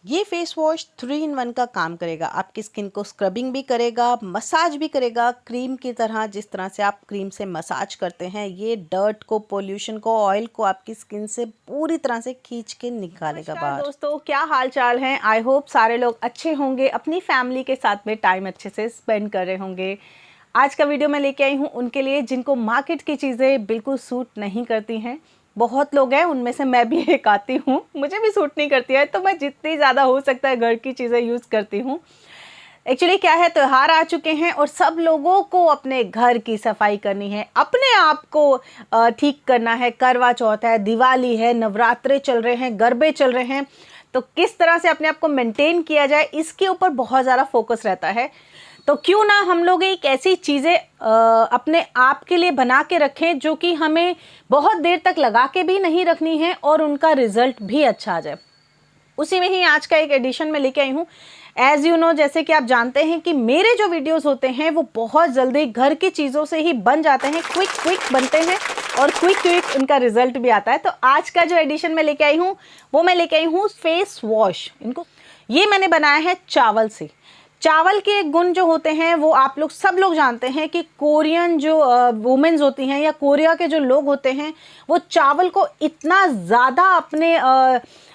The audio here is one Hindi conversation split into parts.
ये फेस वॉश 3 in 1 का काम करेगा। आपकी स्किन को स्क्रबिंग भी करेगा, मसाज भी करेगा क्रीम की तरह। जिस तरह से आप क्रीम से मसाज करते हैं, ये डर्ट को, पोल्यूशन को, ऑयल को आपकी स्किन से पूरी तरह से खींच के निकालेगा बाहर। दोस्तों, क्या हाल चाल है? आई होप सारे लोग अच्छे होंगे, अपनी फैमिली के साथ में टाइम अच्छे से स्पेंड कर रहे होंगे। आज का वीडियो मैं लेके आई हूँ उनके लिए जिनको मार्केट की चीज़ें बिल्कुल सूट नहीं करती हैं। बहुत लोग हैं, उनमें से मैं भी एक आती हूँ, मुझे भी सूट नहीं करती है, तो मैं जितनी ज़्यादा हो सकता है घर की चीज़ें यूज़ करती हूँ। एक्चुअली क्या है, त्योहार आ चुके हैं और सब लोगों को अपने घर की सफाई करनी है, अपने आप को ठीक करना है। करवा चौथ है, दिवाली है, नवरात्रे चल रहे हैं, गरबे चल रहे हैं, तो किस तरह से अपने आप को मेंटेन किया जाए इसके ऊपर बहुत ज़्यादा फोकस रहता है। तो क्यों ना हम लोग एक ऐसी चीज़ें अपने आप के लिए बना के रखें जो कि हमें बहुत देर तक लगा के भी नहीं रखनी है और उनका रिजल्ट भी अच्छा आ जाए। उसी में ही आज का एक एडिशन में लेके आई हूँ। एज यू नो, जैसे कि आप जानते हैं कि मेरे जो वीडियोस होते हैं वो बहुत जल्दी घर की चीज़ों से ही बन जाते हैं, क्विक बनते हैं और क्विक उनका रिजल्ट भी आता है। तो आज का जो एडिशन में लेके आई हूँ वो मैं लेके आई हूँ फेस वॉश। इनको ये मैंने बनाया है चावल से। चावल के गुण जो होते हैं वो आप लोग सब लोग जानते हैं कि कोरियन जो वुमेन्स होती हैं या कोरिया के जो लोग होते हैं वो चावल को इतना ज़्यादा अपने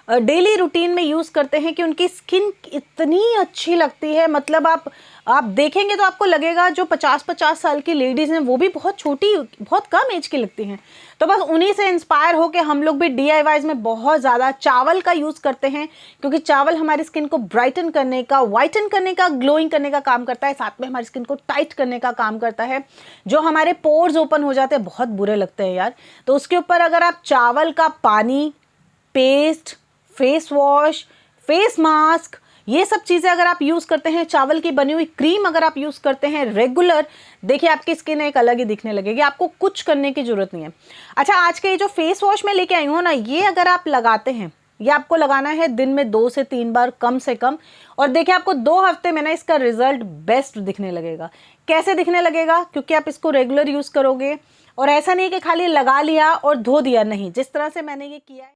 डेली रूटीन में यूज़ करते हैं कि उनकी स्किन इतनी अच्छी लगती है। मतलब आप देखेंगे तो आपको लगेगा जो 50-50 साल की लेडीज़ हैं वो भी बहुत छोटी, बहुत कम एज की लगती हैं। तो बस उन्हीं से इंस्पायर होकर हम लोग भी DIYs में बहुत ज़्यादा चावल का यूज़ करते हैं, क्योंकि चावल हमारी स्किन को ब्राइटन करने का, वाइटन करने का, ग्लोइंग करने का काम करता है, साथ में हमारी स्किन को टाइट करने का काम करता है। जो हमारे पोर्स ओपन हो जाते हैं, बहुत बुरे लगते हैं यार, तो उसके ऊपर अगर आप चावल का पानी, paste, face wash, face mask, ये सब चीज़ें अगर आप यूज़ करते हैं, चावल की बनी हुई क्रीम अगर आप यूज़ करते हैं रेगुलर, देखिए आपकी स्किन एक अलग ही दिखने लगेगी, आपको कुछ करने की ज़रूरत नहीं है। अच्छा, आज के ये जो फेस वॉश मैं लेके आई हूँ ना, ये अगर आप लगाते हैं, ये आपको लगाना है दिन में 2 से 3 बार कम से कम, और देखिए आपको 2 हफ्ते में ना इसका रिजल्ट बेस्ट दिखने लगेगा। कैसे दिखने लगेगा? क्योंकि आप इसको रेगुलर यूज़ करोगे और ऐसा नहीं कि खाली लगा लिया और धो दिया, नहीं, जिस तरह से मैंने ये किया है।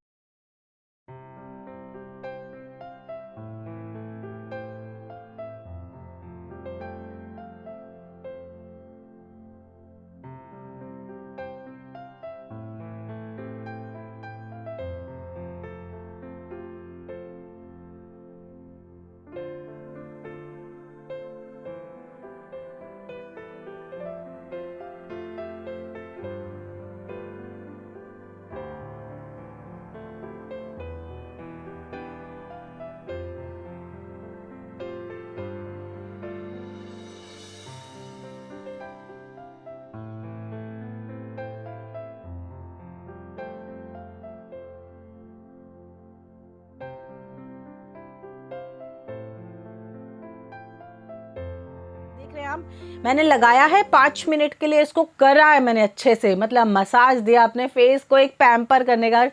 मैंने लगाया है 5 मिनट के लिए, इसको करा है मैंने अच्छे से, मतलब मसाज दिया अपने फेस को, एक पैम्पर करने का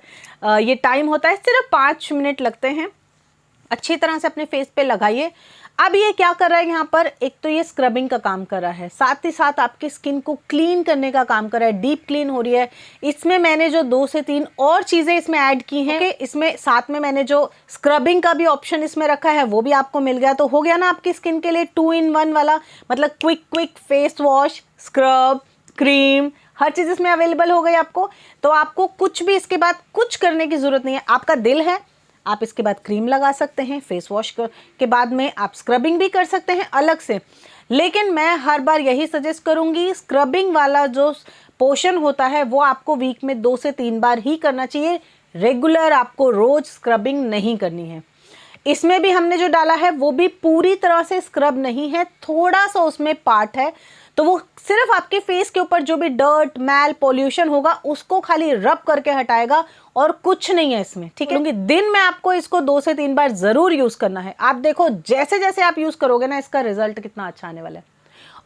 ये टाइम होता है, सिर्फ 5 मिनट लगते हैं। अच्छी तरह से अपने फेस पे लगाइए। अब ये क्या कर रहा है यहाँ पर, एक तो ये स्क्रबिंग का काम कर रहा है, साथ ही साथ आपकी स्किन को क्लीन करने का काम कर रहा है, डीप क्लीन हो रही है। इसमें मैंने जो 2 से 3 और चीज़ें इसमें ऐड की हैं, इसमें साथ में मैंने जो स्क्रबिंग का भी ऑप्शन इसमें रखा है वो भी आपको मिल गया। तो हो गया ना आपकी स्किन के लिए 2 in 1 वाला, मतलब quick face wash, scrub, cream, हर चीज़ इसमें अवेलेबल हो गई आपको। तो आपको कुछ भी इसके बाद कुछ करने की ज़रूरत नहीं है। आपका दिल है, आप इसके बाद क्रीम लगा सकते हैं, फेस वॉश के बाद में आप स्क्रबिंग भी कर सकते हैं अलग से। लेकिन मैं हर बार यही सजेस्ट करूंगी, स्क्रबिंग वाला जो पोर्शन होता है वो आपको वीक में 2 से 3 बार ही करना चाहिए। रेगुलर आपको रोज स्क्रबिंग नहीं करनी है। इसमें भी हमने जो डाला है वो भी पूरी तरह से स्क्रब नहीं है, थोड़ा सा उसमें पार्ट है, तो वो सिर्फ आपके फेस के ऊपर जो भी डर्ट, मैल, पॉल्यूशन होगा उसको खाली रब करके हटाएगा और कुछ नहीं है इसमें, ठीक है। दिन में आपको इसको 2 से 3 बार जरूर यूज करना है। आप देखो जैसे जैसे आप यूज करोगे ना, इसका रिजल्ट कितना अच्छा आने वाला है।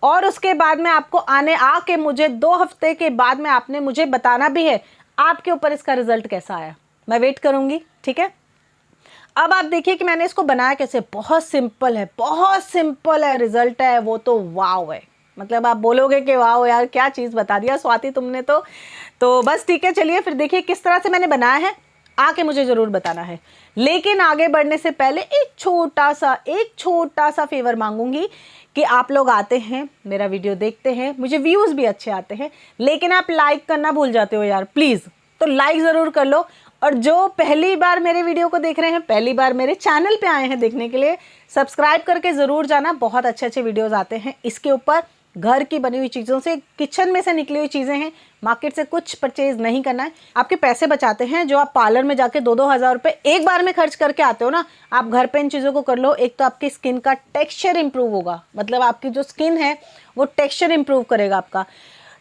और उसके बाद में आपको आके मुझे 2 हफ्ते के बाद में आपने मुझे बताना भी है आपके ऊपर इसका रिजल्ट कैसा आया। मैं वेट करूंगी, ठीक है। अब आप देखिए कि मैंने इसको बनाया कैसे। बहुत सिंपल है, बहुत सिंपल है। रिजल्ट है वो तो वाव है, मतलब आप बोलोगे कि वाह यार क्या चीज़ बता दिया स्वाति तुमने तो बस ठीक है। चलिए फिर देखिए किस तरह से मैंने बनाया है। आके मुझे ज़रूर बताना है। लेकिन आगे बढ़ने से पहले एक छोटा सा फेवर मांगूंगी कि आप लोग आते हैं, मेरा वीडियो देखते हैं, मुझे व्यूज़ भी अच्छे आते हैं, लेकिन आप लाइक करना भूल जाते हो यार, प्लीज़। तो लाइक ज़रूर कर लो। और जो पहली बार मेरे वीडियो को देख रहे हैं, पहली बार मेरे चैनल पे आए हैं देखने के लिए, सब्सक्राइब करके ज़रूर जाना। बहुत अच्छे अच्छे वीडियोज़ आते हैं इसके ऊपर, घर की बनी हुई चीज़ों से, किचन में से निकली हुई चीज़ें हैं। मार्केट से कुछ परचेज नहीं करना है, आपके पैसे बचाते हैं। जो आप पार्लर में जाके 2-2 हज़ार रुपये एक बार में खर्च करके आते हो ना, आप घर पे इन चीज़ों को कर लो। एक तो आपकी स्किन का टेक्सचर इंप्रूव होगा, मतलब आपकी जो स्किन है वो टेक्सचर इंप्रूव करेगा आपका।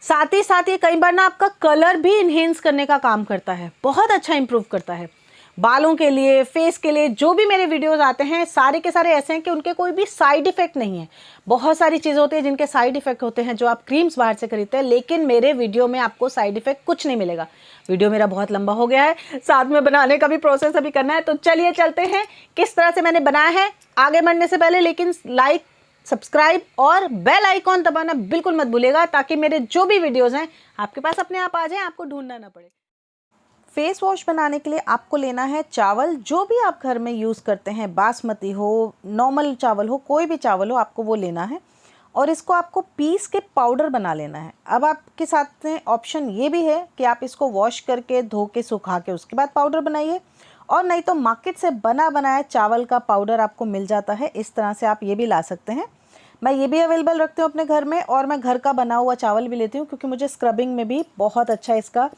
साथ ही साथ ये कई बार ना आपका कलर भी इन्हेंस करने का काम करता है, बहुत अच्छा इंप्रूव करता है। बालों के लिए, फेस के लिए, जो भी मेरे वीडियोस आते हैं सारे के सारे ऐसे हैं कि उनके कोई भी साइड इफेक्ट नहीं है। बहुत सारी चीज़ें होती हैं जिनके साइड इफेक्ट होते हैं, जो आप क्रीम्स बाहर से खरीदते हैं, लेकिन मेरे वीडियो में आपको साइड इफेक्ट कुछ नहीं मिलेगा। वीडियो मेरा बहुत लंबा हो गया है, साथ में बनाने का भी प्रोसेस अभी करना है, तो चलिए चलते हैं किस तरह से मैंने बनाया है। आगे बढ़ने से पहले लेकिन लाइक, सब्सक्राइब और बेल आइकॉन दबाना बिल्कुल मत भूलिएगा, ताकि मेरे जो भी वीडियोस हैं आपके पास अपने आप आ जाएं, आपको ढूंढना ना पड़े। फेस वॉश बनाने के लिए आपको लेना है चावल, जो भी आप घर में यूज़ करते हैं, बासमती हो, नॉर्मल चावल हो, कोई भी चावल हो, आपको वो लेना है और इसको आपको पीस के पाउडर बना लेना है। अब आपके साथ में ऑप्शन ये भी है कि आप इसको वॉश करके, धो के, सुखा के उसके बाद पाउडर बनाइए, और नहीं तो मार्केट से बना बनाया चावल का पाउडर आपको मिल जाता है। इस तरह से आप ये भी ला सकते हैं। मैं ये भी अवेलेबल रखती हूँ अपने घर में, और मैं घर का बना हुआ चावल भी लेती हूँ, क्योंकि मुझे स्क्रबिंग में भी बहुत अच्छा इसका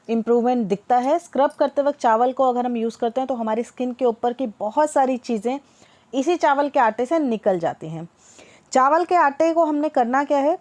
इम्प्रूवमेंट दिखता है। स्क्रब करते वक्त चावल को अगर हम यूज़ करते हैं तो हमारी स्किन के ऊपर की बहुत सारी चीज़ें इसी चावल के आटे से निकल जाती हैं। चावल के आटे को हमने करना क्या है,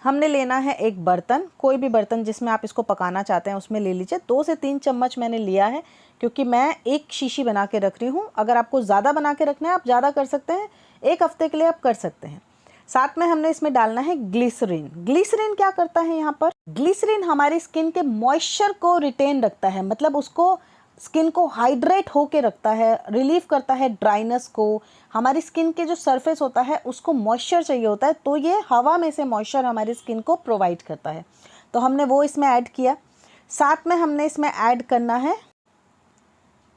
हमने लेना है एक बर्तन, कोई भी बर्तन जिसमें आप इसको पकाना चाहते हैं उसमें ले लीजिए। 2 से 3 चम्मच मैंने लिया है, क्योंकि मैं एक शीशी बना के रख रही हूँ। अगर आपको ज़्यादा बना के रखना है आप ज़्यादा कर सकते हैं, 1 हफ्ते के लिए आप कर सकते हैं। साथ में हमने इसमें डालना है ग्लिसरीन। ग्लिसरीन क्या करता है यहाँ पर, ग्लिसरीन हमारी स्किन के मॉइस्चर को रिटेन रखता है, मतलब उसको, स्किन को हाइड्रेट होके रखता है, रिलीव करता है ड्राइनेस को। हमारी स्किन के जो सरफेस होता है उसको मॉइस्चर चाहिए होता है, तो ये हवा में से मॉइस्चर हमारी स्किन को प्रोवाइड करता है, तो हमने वो इसमें ऐड किया। साथ में हमने इसमें ऐड करना है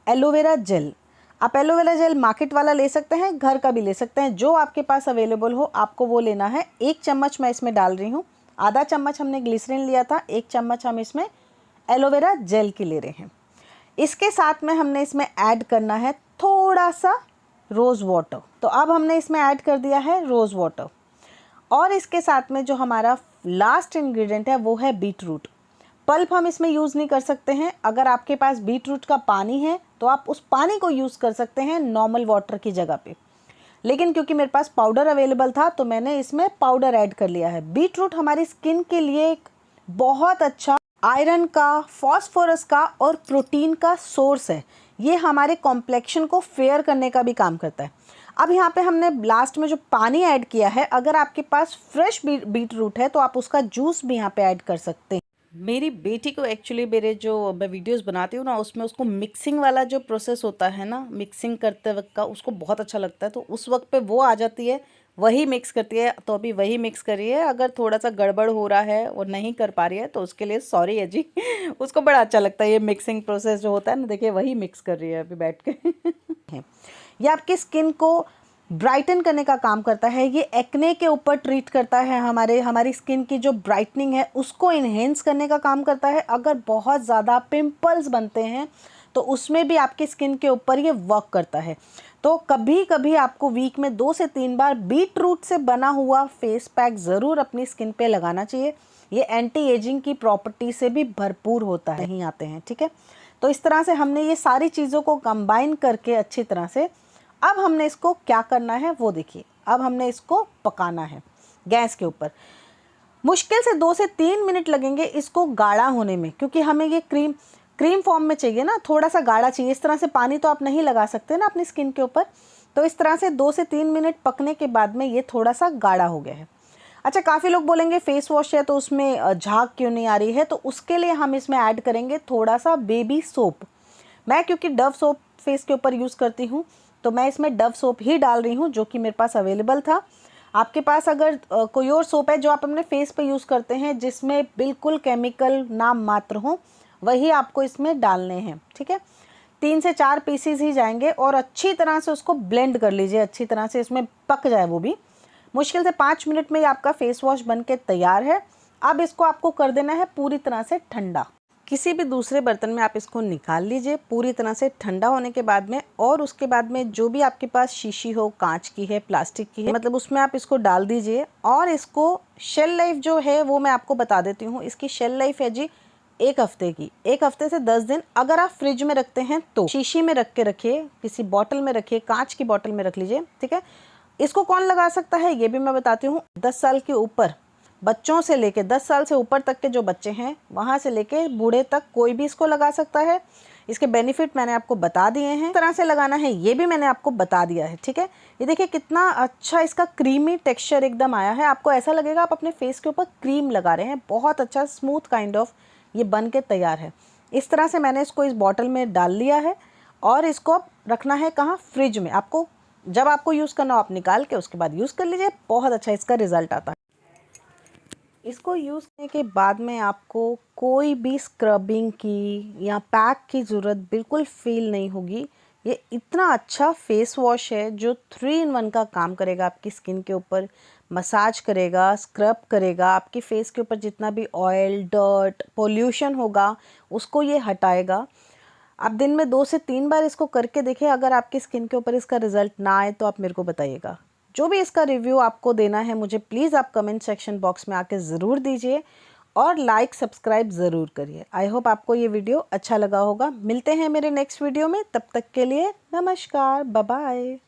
एलोवेरा जेल। आप एलोवेरा जेल मार्केट वाला ले सकते हैं, घर का भी ले सकते हैं, जो आपके पास अवेलेबल हो आपको वो लेना है। 1 चम्मच मैं इसमें डाल रही हूँ, आधा चम्मच हमने ग्लिसरीन लिया था, 1 चम्मच हम इसमें एलोवेरा जेल की ले रहे हैं। इसके साथ में हमने इसमें ऐड करना है थोड़ा सा रोज़ वाटर, तो अब हमने इसमें ऐड कर दिया है रोज़ वाटर। और इसके साथ में जो हमारा लास्ट इंग्रेडिएंट है वो है बीटरूट। पल्प हम इसमें यूज़ नहीं कर सकते हैं, अगर आपके पास बीटरूट का पानी है तो आप उस पानी को यूज़ कर सकते हैं नॉर्मल वाटर की जगह पे, लेकिन क्योंकि मेरे पास पाउडर अवेलेबल था तो मैंने इसमें पाउडर ऐड कर लिया है। बीटरूट हमारी स्किन के लिए एक बहुत अच्छा आयरन का, फॉस्फोरस का और प्रोटीन का सोर्स है। ये हमारे कॉम्प्लेक्शन को फेयर करने का भी काम करता है। अब यहाँ पे हमने लास्ट में जो पानी ऐड किया है, अगर आपके पास फ्रेश बीटरूट है तो आप उसका जूस भी यहाँ पे ऐड कर सकते हैं। मेरी बेटी को एक्चुअली मेरे जो मैं वीडियोस बनाती हूँ ना, उसमें उसको मिक्सिंग वाला जो प्रोसेस होता है ना, मिक्सिंग करते वक्त का, उसको बहुत अच्छा लगता है, तो उस वक्त पे वो आ जाती है, वही मिक्स करती है। तो अभी वही मिक्स करी है। अगर थोड़ा सा गड़बड़ हो रहा है और नहीं कर पा रही है तो उसके लिए सॉरी है जी। उसको बड़ा अच्छा लगता है ये मिक्सिंग प्रोसेस जो होता है ना, देखिए वही मिक्स कर रही है अभी बैठ के। ये आपकी स्किन को ब्राइटन करने का काम करता है। ये एक्ने के ऊपर ट्रीट करता है, हमारी स्किन की जो ब्राइटनिंग है उसको इन्हेंस करने का काम करता है। अगर बहुत ज़्यादा पिंपल्स बनते हैं तो उसमें भी आपकी स्किन के ऊपर ये वर्क करता है। तो कभी कभी आपको वीक में 2 से 3 बार बीटरूट से बना हुआ फेस पैक ज़रूर अपनी स्किन पे लगाना चाहिए। ये एंटी एजिंग की प्रॉपर्टी से भी भरपूर होता है, नहीं आते हैं, ठीक है। तो इस तरह से हमने ये सारी चीज़ों को कंबाइन करके अच्छी तरह से, अब हमने इसको क्या करना है वो देखिए। अब हमने इसको पकाना है गैस के ऊपर। मुश्किल से 2 से 3 मिनट लगेंगे इसको गाढ़ा होने में, क्योंकि हमें ये क्रीम फॉर्म में चाहिए ना, थोड़ा सा गाढ़ा चाहिए। इस तरह से पानी तो आप नहीं लगा सकते ना अपनी स्किन के ऊपर। तो इस तरह से 2 से 3 मिनट पकने के बाद में ये थोड़ा सा गाढ़ा हो गया है। अच्छा, काफ़ी लोग बोलेंगे फेस वॉश है तो उसमें झाग क्यों नहीं आ रही है, तो उसके लिए हम इसमें ऐड करेंगे थोड़ा सा बेबी सोप। मैं क्योंकि डव सोप फेस के ऊपर यूज़ करती हूँ तो मैं इसमें डव सोप ही डाल रही हूँ, जो कि मेरे पास अवेलेबल था। आपके पास अगर कोई और सोप है जो आप अपने फेस पे यूज़ करते हैं जिसमें बिल्कुल केमिकल नाम मात्र हो, वही आपको इसमें डालने हैं, ठीक है। 3 से 4 पीसीज ही जाएंगे और अच्छी तरह से उसको ब्लेंड कर लीजिए, अच्छी तरह से इसमें पक जाए वो भी। मुश्किल से 5 मिनट में ये आपका फेस वॉश बन के तैयार है। अब इसको आपको कर देना है पूरी तरह से ठंडा। किसी भी दूसरे बर्तन में आप इसको निकाल लीजिए पूरी तरह से ठंडा होने के बाद में, और उसके बाद में जो भी आपके पास शीशी हो, कांच की है, प्लास्टिक की है, मतलब उसमें आप इसको डाल दीजिए। और इसको शेल लाइफ जो है वो मैं आपको बता देती हूँ। इसकी शेल लाइफ है जी 1 हफ्ते की, 1 हफ्ते से 10 दिन। अगर आप फ्रिज में रखते हैं तो शीशी में रख के रखिए, किसी बॉटल में रखिए, कांच की बॉटल में रख लीजिए, ठीक है। इसको कौन लगा सकता है ये भी मैं बताती हूँ। 10 साल के ऊपर बच्चों से लेके 10 साल से ऊपर तक के जो बच्चे हैं वहाँ से लेके बूढ़े तक कोई भी इसको लगा सकता है। इसके बेनिफिट मैंने आपको बता दिए हैं, किस तरह से लगाना है ये भी मैंने आपको बता दिया है, ठीक है। ये देखिए कितना अच्छा इसका क्रीमी टेक्सचर एकदम आया है। आपको ऐसा लगेगा आप अपने फेस के ऊपर क्रीम लगा रहे हैं। बहुत अच्छा स्मूथ काइंड ऑफ ये बन के तैयार है। इस तरह से मैंने इसको इस बॉटल में डाल लिया है और इसको रखना है कहाँ, फ्रिज में। आपको जब आपको यूज़ करना हो आप निकाल के उसके बाद यूज़ कर लीजिए। बहुत अच्छा इसका रिजल्ट आता है। इसको यूज़ करने के बाद में आपको कोई भी स्क्रबिंग की या पैक की ज़रूरत बिल्कुल फील नहीं होगी। ये इतना अच्छा फेस वॉश है जो 3 in 1 का काम करेगा। आपकी स्किन के ऊपर मसाज करेगा, स्क्रब करेगा, आपकी फेस के ऊपर जितना भी ऑयल, डर्ट, पोल्यूशन होगा उसको ये हटाएगा। आप दिन में 2 से 3 बार इसको करके देखिए। अगर आपकी स्किन के ऊपर इसका रिज़ल्ट ना आए तो आप मेरे को बताइएगा। जो भी इसका रिव्यू आपको देना है मुझे प्लीज़ आप कमेंट सेक्शन बॉक्स में आके ज़रूर दीजिए और लाइक सब्सक्राइब ज़रूर करिए। आई होप आपको ये वीडियो अच्छा लगा होगा। मिलते हैं मेरे नेक्स्ट वीडियो में, तब तक के लिए नमस्कार, बाय बाय।